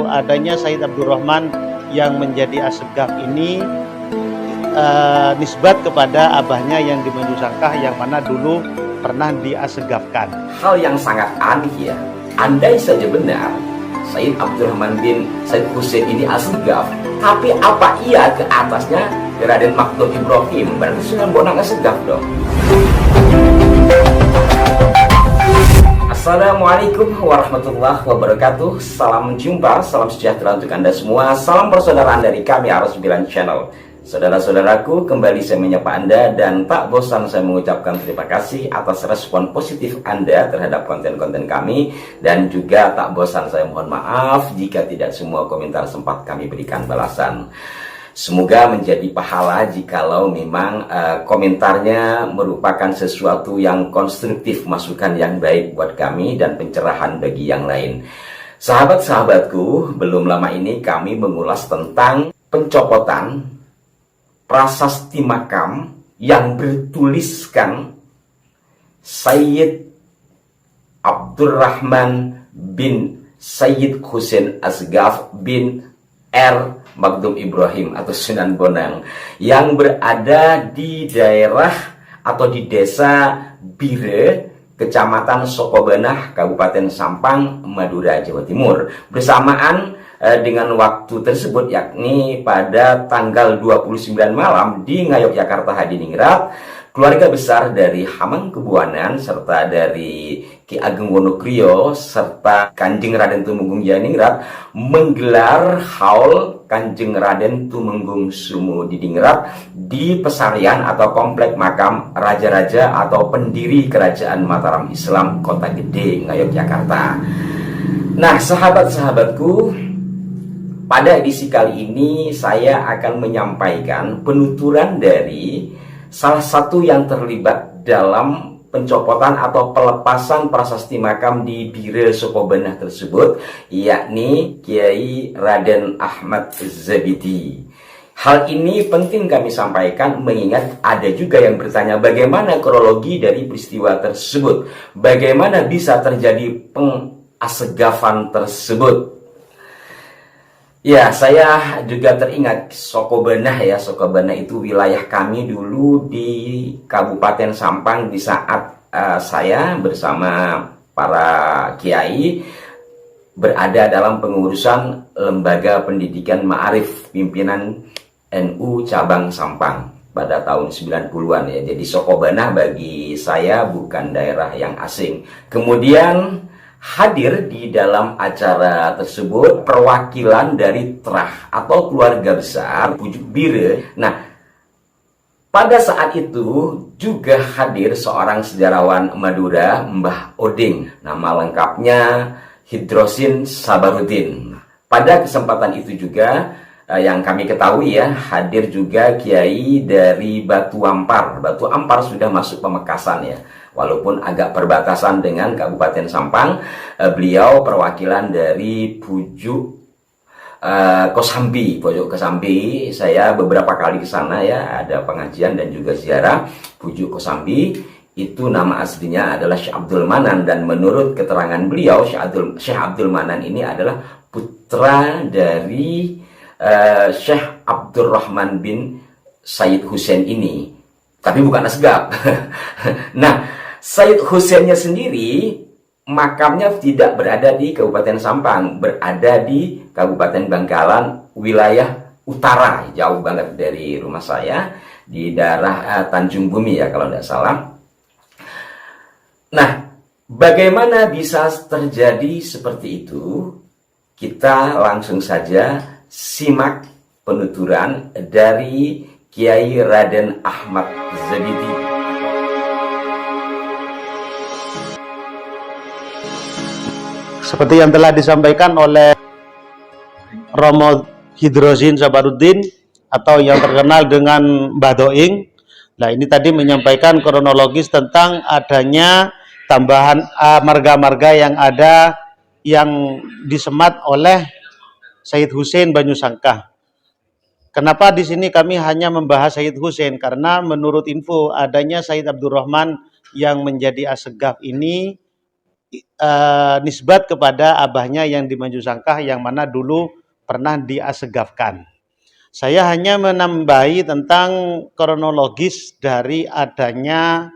adanya Said Abdurrahman yang menjadi Assegaf ini nisbat kepada abahnya yang di Banyu Sangkah yang mana dulu pernah diasegafkan. Hal yang sangat aneh ya. Andai saja benar Said Abdurrahman bin Said Husain ini Assegaf, tapi apa iya ke atasnya Raden Maktum Ibrahim? Berarti Sunan Bonang Assegaf dong. Assalamualaikum warahmatullahi wabarakatuh. Salam jumpa, salam sejahtera untuk Anda semua. Salam persaudaraan dari kami Arus 9 Channel. Saudara-saudaraku, kembali saya menyapa Anda dan tak bosan saya mengucapkan terima kasih atas respon positif Anda terhadap konten-konten kami. Dan juga tak bosan saya mohon maaf jika tidak semua komentar sempat kami berikan balasan. Semoga menjadi pahala jikalau memang komentarnya merupakan sesuatu yang konstruktif, masukan yang baik buat kami dan pencerahan bagi yang lain. Sahabat-sahabatku, belum lama ini kami mengulas tentang pencopotan prasasti makam yang bertuliskan Sayyid Abdurrahman bin Sayyid Husain Assegaf bin R. Maktum Ibrahim atau Sunan Bonang yang berada di daerah atau di desa Bire, Kecamatan Sokobanah, Kabupaten Sampang, Madura, Jawa Timur. Bersamaan dengan waktu tersebut, yakni pada tanggal 29 malam di Ngayogyakarta Hadiningrat, keluarga besar dari Hamengkubuanan serta dari Ki Ageng Wonokrio serta Kanjeng Raden Tumenggung Jayaningrat menggelar haul Kanjeng Raden Tumenggung Sumu Didingrat di pesarian atau komplek makam raja-raja atau pendiri Kerajaan Mataram Islam Kota Gede, Ngayogyakarta. Nah, sahabat-sahabatku, pada edisi kali ini saya akan menyampaikan penuturan dari salah satu yang terlibat dalam pencopotan atau pelepasan prasasti makam di Bire Sokobanah tersebut, yakni Kiai Raden Ahmad Zabidi. Hal ini penting kami sampaikan mengingat ada juga yang bertanya bagaimana kronologi dari peristiwa tersebut, bagaimana bisa terjadi pengasegafan tersebut. Ya, saya juga teringat Sokobanah ya. Sokobanah itu wilayah kami dulu di Kabupaten Sampang di saat saya bersama para kiai berada dalam pengurusan Lembaga Pendidikan Ma'arif Pimpinan NU Cabang Sampang pada tahun 90-an ya. Jadi Sokobanah bagi saya bukan daerah yang asing. Kemudian hadir di dalam acara tersebut perwakilan dari Trah atau keluarga besar Pujuk Bire. Nah, pada saat itu juga hadir seorang sejarawan Madura, Mbah Oding. Nama lengkapnya Hidrosin Sabarudin. Pada kesempatan itu juga yang kami ketahui ya, hadir juga kiai dari Batu Ampar. Batu Ampar sudah masuk Pamekasan ya. Walaupun agak perbatasan dengan Kabupaten Sampang, beliau perwakilan dari Pujuk Kosambi. Pujuk Kosambi, saya beberapa kali ke sana ya, ada pengajian dan juga ziarah. Pujuk Kosambi itu nama aslinya adalah Syekh Abdul Manan, dan menurut keterangan beliau Syekh Abdul Manan ini adalah putra dari Syekh Abdurrahman bin Said Husain ini, tapi bukan Assegaf. Nah, Said Husainnya sendiri makamnya tidak berada di Kabupaten Sampang, berada di Kabupaten Bangkalan, wilayah utara, jauh banget dari rumah saya, di daerah Tanjung Bumi ya kalau tidak salah. Nah, bagaimana bisa terjadi seperti itu? Kita langsung saja simak penuturan dari Kiai Raden Ahmad Zabidi. Seperti yang telah disampaikan oleh Romo Hidrosin Sabarudin atau yang terkenal dengan Mbah Doing. Nah, ini tadi menyampaikan kronologis tentang adanya tambahan marga-marga yang ada yang disemat oleh Sayyid Husain Banyu Sangkah. Kenapa di sini kami hanya membahas Sayyid Husain? Karena menurut info adanya Sayyid Abdurrahman yang menjadi Assegaf ini nisbat kepada abahnya yang di Banyu Sangkah yang mana dulu pernah diasegafkan. Saya hanya menambahi tentang kronologis dari adanya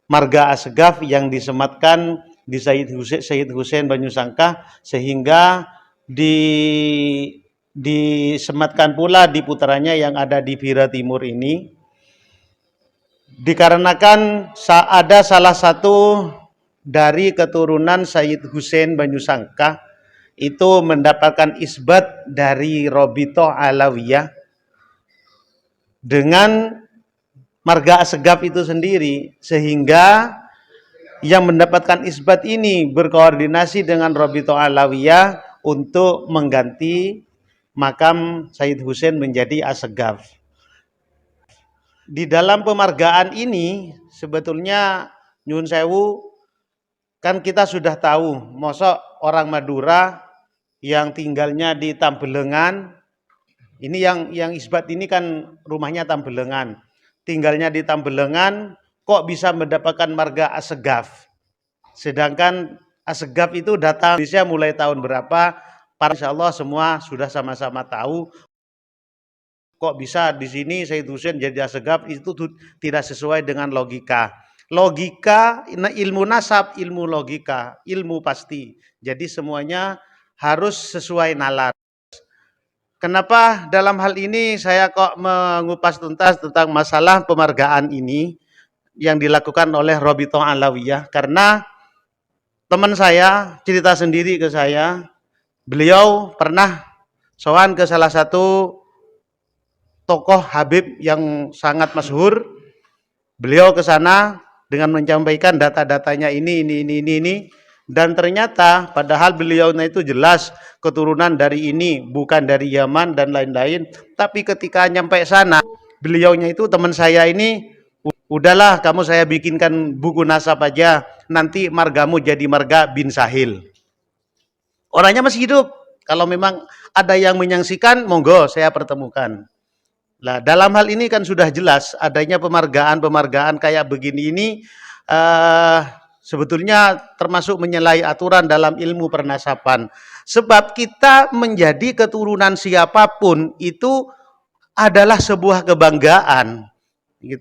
marga Asegaf yang disematkan di Sayyid Husain Banyu Sangkah, sehingga disematkan pula di putranya yang ada di Bira Timur ini, dikarenakan ada salah satu dari keturunan Sayyid Husain Banyu Sangkah itu mendapatkan isbat dari Robito Alawiyah dengan marga Asegaf itu sendiri, sehingga yang mendapatkan isbat ini berkoordinasi dengan Robito Alawiyah untuk mengganti makam Sayyid Husain menjadi Asegaf. Di dalam pemargaan ini sebetulnya nyun sewu, kan kita sudah tahu, mosok orang Madura yang tinggalnya di Tambelengan, ini yang isbat ini kan rumahnya Tambelengan, tinggalnya di Tambelengan, kok bisa mendapatkan marga Asegaf? Sedangkan Asegaf itu datang di Indonesia mulai tahun berapa? Insya Allah semua sudah sama-sama tahu. Kok bisa di sini Sayyid Husain jadi Asegaf? Itu tidak sesuai dengan logika. Logika, ilmu nasab, ilmu logika, ilmu pasti. Jadi semuanya harus sesuai nalar. Kenapa dalam hal ini saya kok mengupas tuntas tentang masalah pemargaan ini yang dilakukan oleh Robito Alawiyah? Karena teman saya cerita sendiri ke saya, beliau pernah sowan ke salah satu tokoh Habib yang sangat masyhur. Beliau ke sana dengan menyampaikan data-datanya ini, dan ternyata padahal beliaunya itu jelas keturunan dari ini, bukan dari Yaman dan lain-lain. Tapi ketika nyampe sana, beliaunya itu teman saya ini, udahlah kamu saya bikinkan buku nasab aja, nanti margamu jadi marga bin Sahil. Orangnya masih hidup. Kalau memang ada yang menyaksikan, monggo saya pertemukan. Nah, dalam hal ini kan sudah jelas adanya pemargaan kayak begini ini sebetulnya termasuk menyalahi aturan dalam ilmu pernasaban. Sebab kita menjadi keturunan siapapun itu adalah sebuah kebanggaan.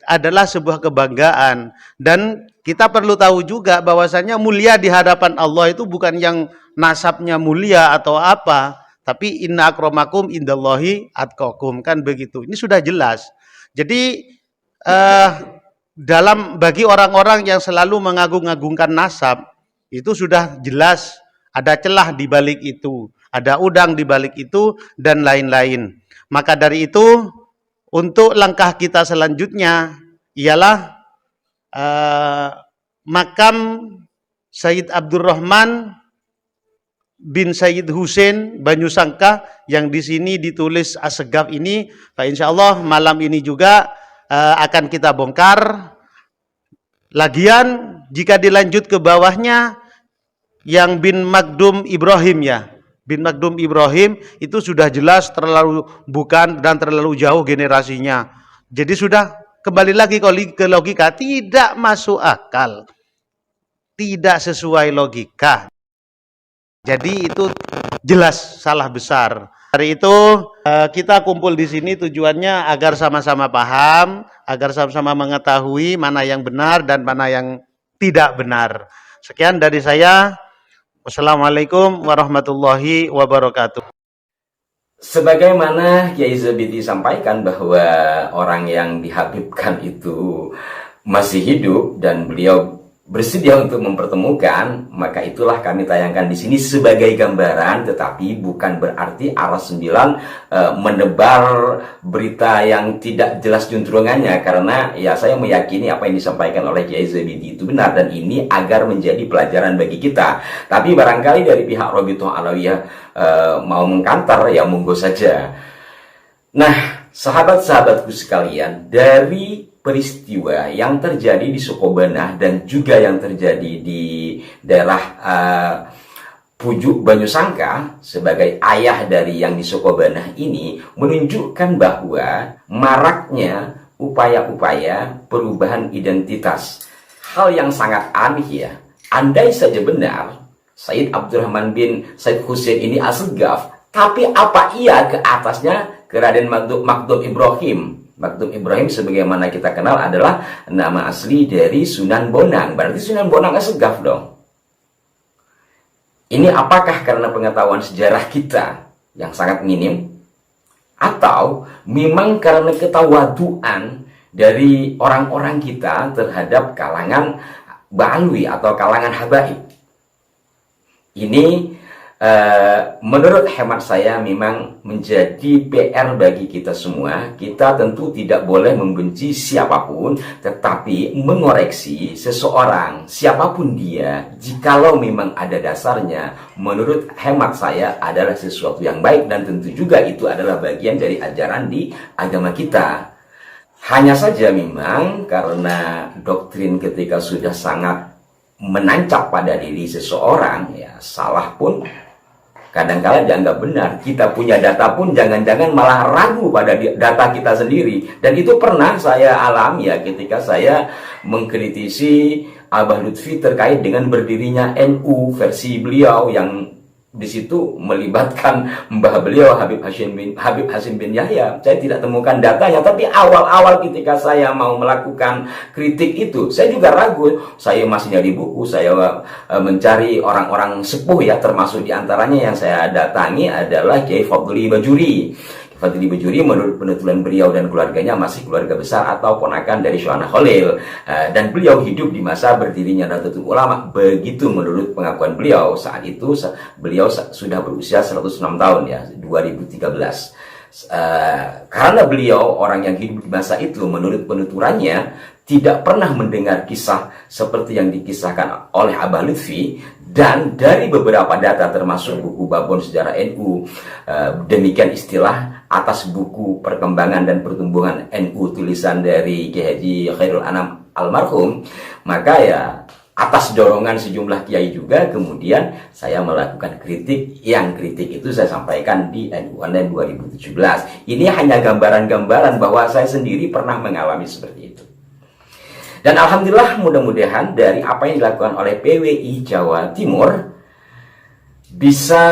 Adalah sebuah kebanggaan. Dan kita perlu tahu juga bahwasannya mulia di hadapan Allah itu bukan yang nasabnya mulia atau apa, tapi inna akramakum indallahi atqakum, kan begitu. Ini sudah jelas. Jadi bagi orang-orang yang selalu mengagung-agungkan nasab, itu sudah jelas ada celah di balik itu, ada udang di balik itu dan lain-lain. Maka dari itu, untuk langkah kita selanjutnya ialah makam Sayyid Abdurrahman bin Sayyid Husain Banyu Sangkah yang di sini ditulis Asegaf ini, insya Allah malam ini juga akan kita bongkar. Lagian jika dilanjut ke bawahnya yang bin Magdum Ibrahim ya, bin Magdum Ibrahim itu sudah jelas terlalu bukan dan terlalu jauh generasinya. Jadi sudah kembali lagi ke logika, tidak masuk akal, tidak sesuai logika. Jadi itu jelas salah besar. Hari itu kita kumpul di sini tujuannya agar sama-sama paham, agar sama-sama mengetahui mana yang benar dan mana yang tidak benar. Sekian dari saya. Wassalamualaikum warahmatullahi wabarakatuh. Sebagaimana Kiai Zabidi sampaikan bahwa orang yang dihabibkan itu masih hidup dan beliau bersedia untuk mempertemukan, maka itulah kami tayangkan di sini sebagai gambaran, tetapi bukan berarti Aras 9 menebar berita yang tidak jelas juntrungannya, karena ya saya meyakini apa yang disampaikan oleh Kiai Zabidi itu benar dan ini agar menjadi pelajaran bagi kita. Tapi barangkali dari pihak Robito Alawiyah mau mengkantar, ya monggo saja. Nah, sahabat-sahabatku sekalian, dari peristiwa yang terjadi di Sukobanah dan juga yang terjadi di daerah Pujuk Banyu Sangkah sebagai ayah dari yang di Sukobanah ini menunjukkan bahwa maraknya upaya-upaya perubahan identitas. Hal yang sangat aneh ya, andai saja benar Sayyid Abdurrahman bin Said Husain ini Assegaf, tapi apa ia ke atasnya ke Raden Magdum Ibrahim? Magdum Ibrahim sebagaimana kita kenal adalah nama asli dari Sunan Bonang. Berarti Sunan Bonang Assegaf dong. Ini apakah karena pengetahuan sejarah kita yang sangat minim, atau memang karena ketawaduan dari orang-orang kita terhadap kalangan Ba'alwi atau kalangan habaib? Ini menurut hemat saya memang menjadi PR bagi kita semua. Kita tentu tidak boleh membenci siapapun, tetapi mengoreksi seseorang, siapapun dia, jikalau memang ada dasarnya, menurut hemat saya adalah sesuatu yang baik, dan tentu juga itu adalah bagian dari ajaran di agama kita. Hanya saja memang karena doktrin ketika sudah sangat menancap pada diri seseorang, ya salah pun kadang-kala dianggap benar. Kita punya data pun jangan-jangan malah ragu pada data kita sendiri. Dan itu pernah saya alami ya ketika saya mengkritisi Abah Lutfi terkait dengan berdirinya NU versi beliau, yang di situ melibatkan mbah beliau Habib Hasim bin Yahya. Saya tidak temukan datanya, tapi awal-awal ketika saya mau melakukan kritik itu, saya juga ragu. Saya masih nyari buku, saya mencari orang-orang sepuh ya, termasuk diantaranya yang saya datangi adalah Kiai Fadli Bajuri. Fadli Bajuri menurut penuturan beliau dan keluarganya masih keluarga besar atau ponakan dari Syuhana Khalil, dan beliau hidup di masa berdirinya Nahdlatul Ulama. Begitu menurut pengakuan beliau, saat itu beliau sudah berusia 106 tahun ya, 2013. Karena beliau orang yang hidup di masa itu, menurut penuturannya tidak pernah mendengar kisah seperti yang dikisahkan oleh Abah Lutfi. Dan dari beberapa data termasuk buku Babon Sejarah NU, demikian istilah atas buku Perkembangan dan Pertumbuhan NU tulisan dari Kiai Haji Khairul Anam almarhum, maka ya atas dorongan sejumlah kiai juga kemudian saya melakukan kritik. Yang kritik itu saya sampaikan di NU Online 2017. Ini hanya gambaran-gambaran bahwa saya sendiri pernah mengalami seperti itu. Dan alhamdulillah, mudah-mudahan dari apa yang dilakukan oleh PWI Jawa Timur bisa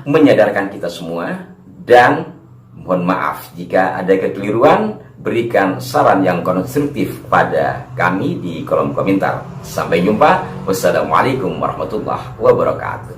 menyadarkan kita semua, dan mohon maaf jika ada kekeliruan, berikan saran yang konstruktif pada kami di kolom komentar. Sampai jumpa. Wassalamualaikum warahmatullahi wabarakatuh.